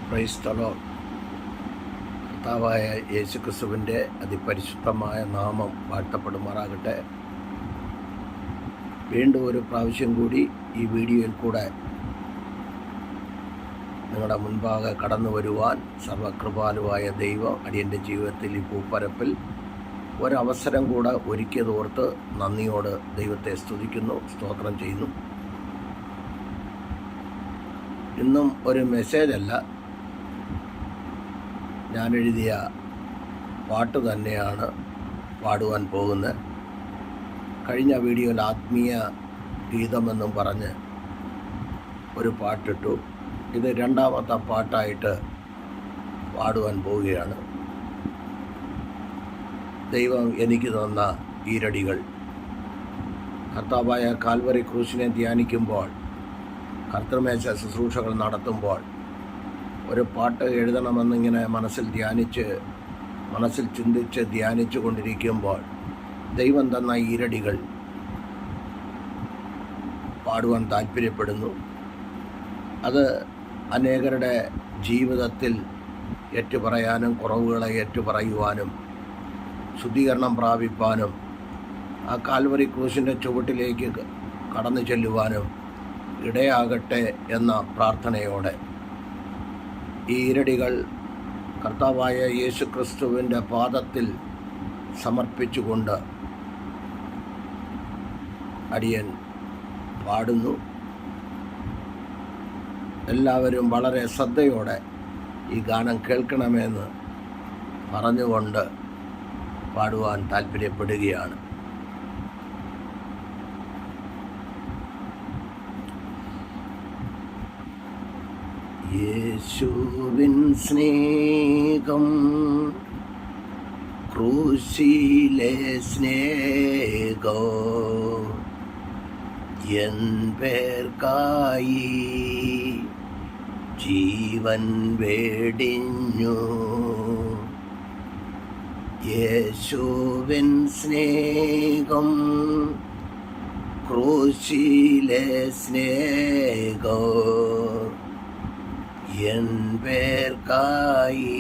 Price the Lord. കർത്താവായ യേശുക്രിസ്തുവിൻ്റെ അതിപരിശുദ്ധമായ നാമം വാഴ്ത്തപ്പെടുമാറാകട്ടെ. വീണ്ടും ഒരു പ്രാവശ്യം കൂടി ഈ വീഡിയോയിൽ കൂടെ നിങ്ങളുടെ മുൻപാകെ കടന്നു വരുവാൻ സർവകൃപാലുവായ ദൈവം അടിയൻ്റെ ജീവിതത്തിൽ ഈ ഭൂപ്പരപ്പിൽ ഒരവസരം കൂടെ ഒരുക്കിയതോർത്ത് നന്ദിയോട് ദൈവത്തെ സ്തുതിക്കുന്നു, സ്തോത്രം ചെയ്യുന്നു. ഇന്നും ഒരു മെസ്സേജല്ല, ഞാൻ എഴുതിയ പാട്ട് തന്നെയാണ് പാടുവാൻ പോകുന്നത്. കഴിഞ്ഞ വീഡിയോയിൽ ആത്മീയ ഗീതമെന്നും പറഞ്ഞ് ഒരു പാട്ടിട്ടു. ഇത് രണ്ടാമത്തെ പാട്ടായിട്ട് പാടുവാൻ പോവുകയാണ്. ദൈവം എനിക്ക് തന്ന ഈരടികൾ. കർത്താവായ കാൽവറി ക്രൂശിനെ ധ്യാനിക്കുമ്പോൾ, കർത്തൃമേശ ശുശ്രൂഷകൾ നടത്തുമ്പോൾ ഒരു പാട്ട് എഴുതണമെന്നിങ്ങനെ മനസ്സിൽ ചിന്തിച്ച് ധ്യാനിച്ചു കൊണ്ടിരിക്കുമ്പോൾ ദൈവം തന്ന ഈരടികൾ പാടുവാൻ താല്പര്യപ്പെടുന്നു. അത് അനേകരുടെ ജീവിതത്തിൽ ഏറ്റുപറയാനും കുറവുകളെ ഏറ്റുപറയുവാനും ശുദ്ധീകരണം പ്രാപിപ്പാനും ആ കാൽവറി ക്രൂശിൻ്റെ ചുവട്ടിലേക്ക് കടന്നു ചെല്ലുവാനും ഇടയാകട്ടെ എന്ന പ്രാർത്ഥനയോടെ ഈ ഈരടികൾ കർത്താവായ യേശുക്രിസ്തുവിൻ്റെ പാദത്തിൽ സമർപ്പിച്ചുകൊണ്ട് അടിയൻ പാടുന്നു. എല്ലാവരും വളരെ ശ്രദ്ധയോടെ ഈ ഗാനം കേൾക്കണമെന്ന് പറഞ്ഞുകൊണ്ട് പാടുവാൻ താല്പര്യപ്പെടുകയാണ്. യേശുവിൻ സ്നേഹം, ക്രൂശിലെ സ്നേഹം, എൻ പേർക്കായി ജീവൻ വേടിഞ്ഞു. യേശുവിൻ സ്നേഹം, ക്രൂശിലെ സ്നേഹം, എൻ പേർക്കായി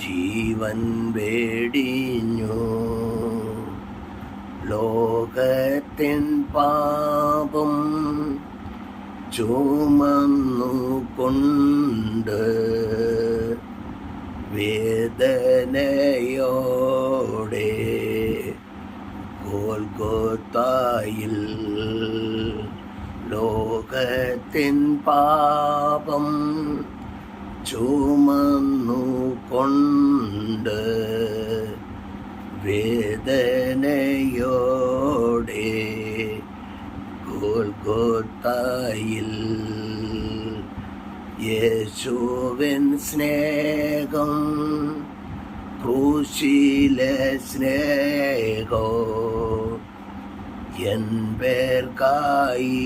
ജീവൻ വേടിഞ്ഞു. ലോകത്തിൻ പാപം ചുമന്നുകൊണ്ട് വേദനയോടെ ഗോൽഗോത്തായിൽ ലോകത്തിൻ പാപം ചുമന്നുകൊണ്ട് വേദനയോടെ ഗോൽഗോത്തായിൽ യേശുവിൻ സ്നേഹം, ക്രൂശിലെ സ്നേഹം, എൻ പേർക്കായി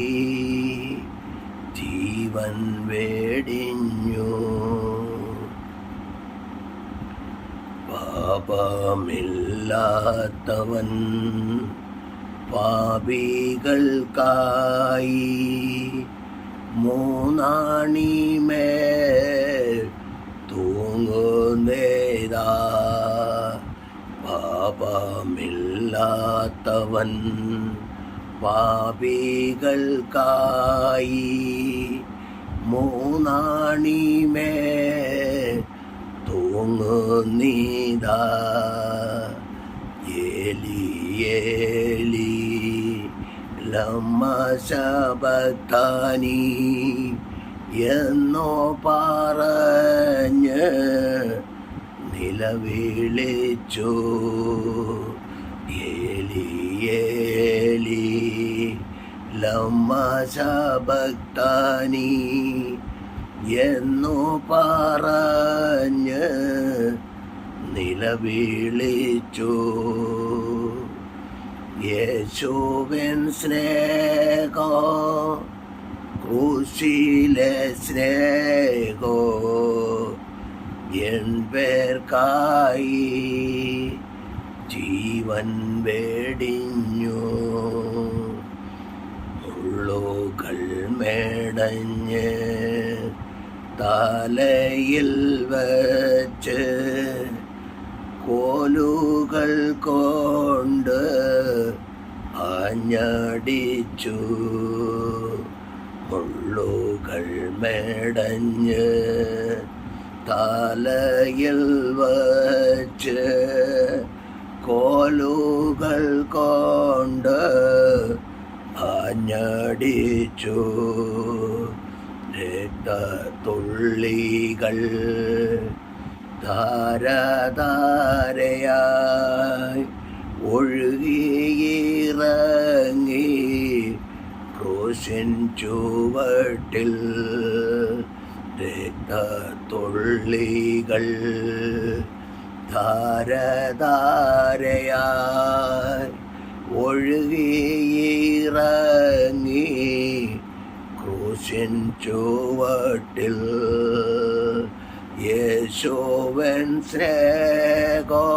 ജീവൻ വേടിഞ്ഞു. പാപമില്ലാത്തവൻ പാപികൾക്കായി മൂന്നാണിമേൽ തൂങ്ങുന്നേതാ. പാപമില്ലാത്തവൻ പാപികൾക്കായി മൂന്നാണിമേൽ തൂങ്ങുന്നീതാ. ഏലി ഏലി ലമ്മ ശബക്താനി എന്നോ പറഞ്ഞ് നിലവിളിച്ചു. ഏലി ഏലി ലമ്മ ശബക്താനി എന്നോ പറഞ്ഞ് നിലവിളിച്ചു. യേശുവിൻ സ്നേഹം, ക്രൂശിലെ സ്നേഹം, എൻ പേർക്കായി ജീവൻ വേടിഞ്ഞു. മുള്ളുകൾ മേടഞ്ഞ് തലയിൽ വച്ച് കോലുകൾ കൊണ്ട് ആഞ്ഞടിച്ചു. മുള്ളുകൾ മെടഞ്ഞ് തലയിൽ വച്ച് കോലുകൾ കൊണ്ട് ആഞ്ഞടിച്ചു. രക്തത്തുള്ളികൾ ധാരധാരയായി ഒഴുകിയിറങ്ങി ക്രൂശിൻ ചുവട്ടിൽ. രക്തത്തുള്ളികൾ ധാരധാരയായി ഒഴുകിയിറങ്ങി ക്രൂശിൻ ചുവട്ടിൽ. യേശുവൻ സ്നേഹോ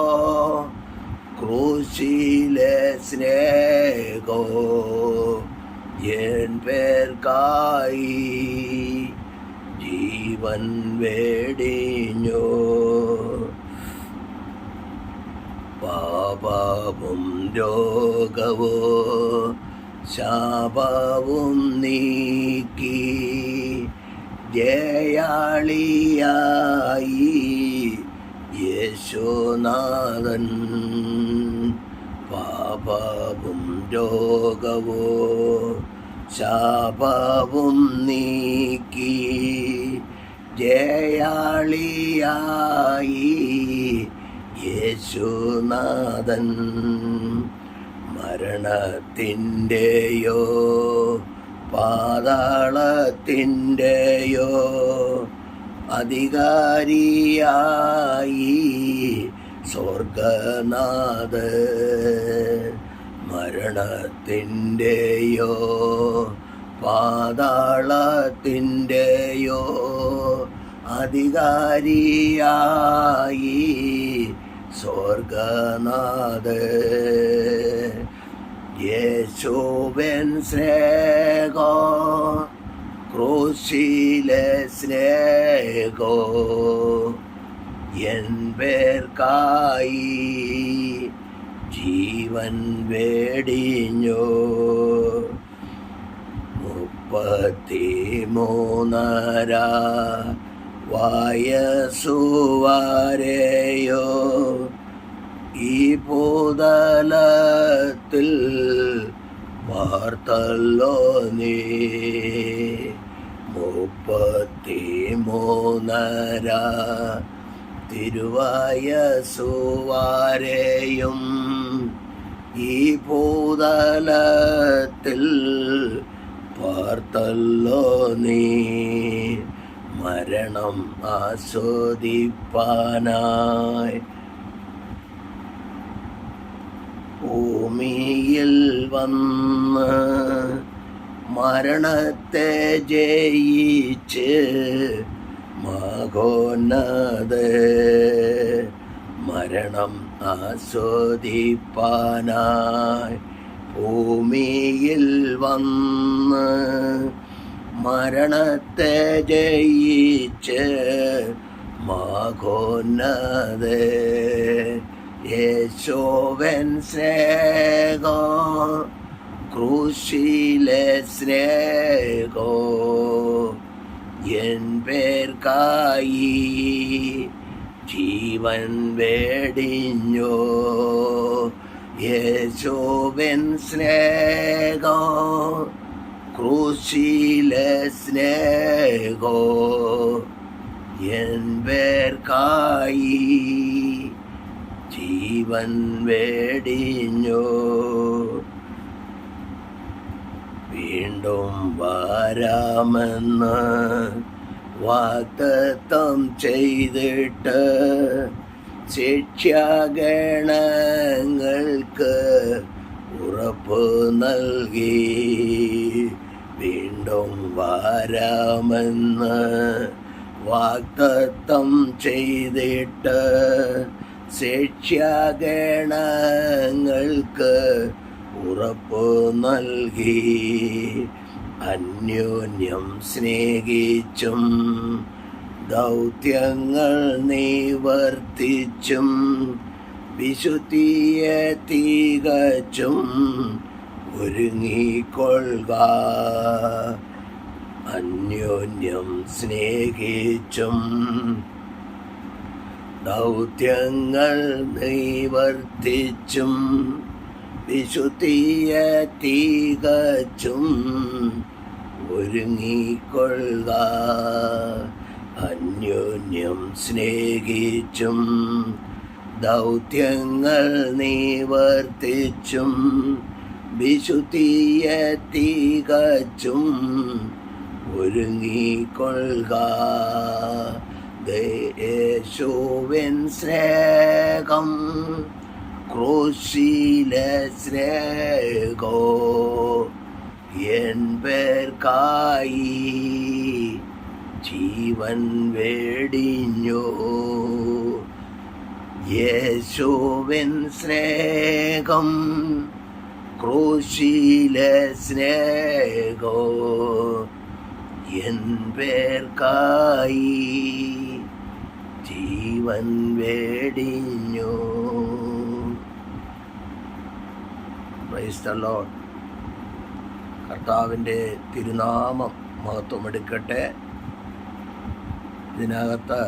ക്രൂശിലെ സ്നേഹോ എൻ പേർക്കായി ജീവൻ വേടിഞ്ഞു. പാപവും രോഗവോ ശാപവും നീക്കി ജയാളിയായി യേശുനാഥൻ. പാപവും രോഗവോ ശാപവും നീക്കി ജയാളിയായി യേശുനാഥൻ. മരണത്തിൻ്റെയോ പാതാളത്തിൻ്റെയോ അധികാരിയായി സ്വർഗനാഥൻ. മരണത്തിൻ്റെയോ പാതാളത്തിൻ്റെയോ അധികാരിയായി സ്വർഗനാഥൻ. യേശുവൻ സ്നേഹോ ക്രൂശിലെ സ്നേഹോ എൻ പേർക്കായി ജീവൻ വേടിഞ്ഞു. 33 വയസ്സുവരെയോ ഈ ഭൂതലത്തിൽ വാർത്തല്ലോ നീ. 33 തിരുവയസ്സുവരെയും ഈ ഭൂതലത്തിൽ പാർത്തല്ലോ നീ. മരണം ആസ്വദിപ്പാനായി ഭൂമിയിൽ വന്ന് മരണത്തെ ജയിച്ച് മകോന്നതൻ. മരണം ആസ്വദിപ്പാനായി ഭൂമിയിൽ വന്ന് മരണത്തെ ജയിച്ച് മകോന്നതൻ. യേശുവൻ സ്നേഹോ ക്രൂശിലെ സ്നേഹോ എൻ പേർക്കായി ജീവൻ വേടിഞ്ഞു. യേശുവൻ സ്നേഹോ ക്രൂശിലെ സ്നേഹോ എൻ പേർക്കായി ജീവൻ വേടിഞ്ഞു. വീണ്ടും വരാമെന്ന് വാഗ്ദത്തം ചെയ്തിട്ട് ശിക്ഷാഗണങ്ങൾക്ക് ഉറപ്പ് നൽകി. വീണ്ടും വരാമെന്ന് വാഗ്ദത്തം ചെയ്തിട്ട് ശിക്ഷാഗണങ്ങൾക്ക് ഉറപ്പ് നൽകി. അന്യോന്യം സ്നേഹിച്ചും ദൗത്യങ്ങൾ നിവർത്തിച്ചും വിശുദ്ധിയെ തികച്ചും ഒരുങ്ങിക്കൊള്ളുക. അന്യോന്യം സ്നേഹിച്ചും ദൗത്യങ്ങൾ നിവർത്തിച്ചും വിശുദ്ധിയെ തികച്ചും ഒരുങ്ങിക്കൊള്ളുക. അന്യോന്യം സ്നേഹിച്ചും ദൗത്യങ്ങൾ നിവർത്തിച്ചും വിശുദ്ധിയെ തികച്ചും ഒരുങ്ങിക്കൊള്ളുക. യേശുവിൻ സ്നേഹം ക്രൂശിലെ സ്നേഹോ എൻ പേർക്കായി ജീവൻ വെടിഞ്ഞു. യേശുവിൻ സ്നേഹം ക്രൂശിലെ സ്നേഹോ എൻ പേർക്കായി ജീവൻ വെടിഞ്ഞു. Praise the lord. കർത്താവിൻ്റെ തിരുനാമം മഹത്വമെടുക്കട്ടെ. ഇതിനകത്ത്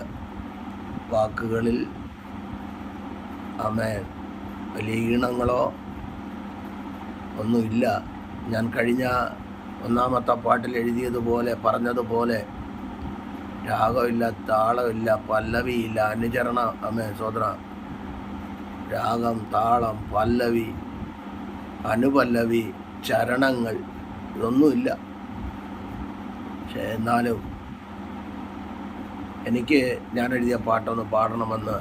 വാക്കുകളിൽ ആമേൻ വലിയ ഈണങ്ങളോ ഒന്നുമില്ല. ഞാൻ കഴിഞ്ഞ ഒന്നാമത്തെ പാട്ടിൽ എഴുതിയതുപോലെ പറഞ്ഞതുപോലെ രാഗമില്ല, താളമില്ല, പല്ലവിയില്ല, അനുചരണ സോദര രാഗം, താളം, പല്ലവി, അനുപല്ലവി, ചരണങ്ങൾ ഇതൊന്നുമില്ല. പക്ഷെ എന്നാലും എനിക്ക് ഞാൻ എഴുതിയ പാട്ടൊന്ന് പാടണമെന്ന്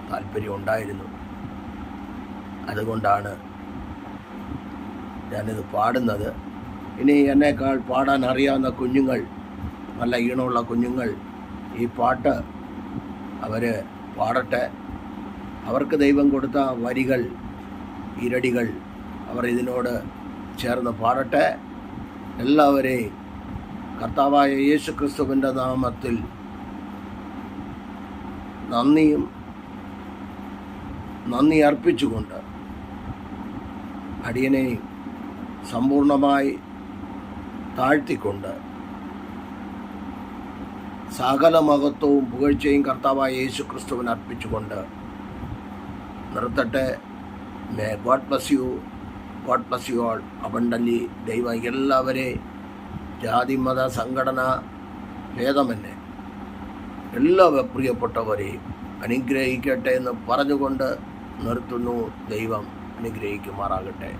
താല്പര്യമുണ്ടായിരുന്നു. അതുകൊണ്ടാണ് ഞാനിത് പാടുന്നത്. ഇനി എന്നേക്കാൾ പാടാൻ അറിയാവുന്ന കുഞ്ഞുങ്ങൾ, നല്ല ഈണമുള്ള കുഞ്ഞുങ്ങൾ ഈ പാട്ട് അവർ പാടട്ടെ. അവർക്ക് ദൈവം കൊടുത്ത വരികൾ, ഇരടികൾ അവർ ഇതിനോട് ചേർന്ന് പാടട്ടെ. എല്ലാവരെയും കർത്താവായ യേശു ക്രിസ്തുവിൻ്റെ നാമത്തിൽ നന്ദി അർപ്പിച്ചുകൊണ്ട് അടിയനെ സമ്പൂർണമായി താഴ്ത്തിക്കൊണ്ട് സകല മഹത്വവും പുകഴ്ചയും കർത്താവായ യേശു ക്രിസ്തുവിന് അർപ്പിച്ചുകൊണ്ട് നിർത്തട്ടെ. May God bless you all abundantly. ദൈവം എല്ലാവരെയും ജാതി മത സംഘടന ഭേദമന്യേ എല്ലാ പ്രിയപ്പെട്ടവരെയും അനുഗ്രഹിക്കട്ടെ എന്ന് പറഞ്ഞുകൊണ്ട് നിർത്തുന്നു. ദൈവം അനുഗ്രഹിക്കുമാറാകട്ടെ.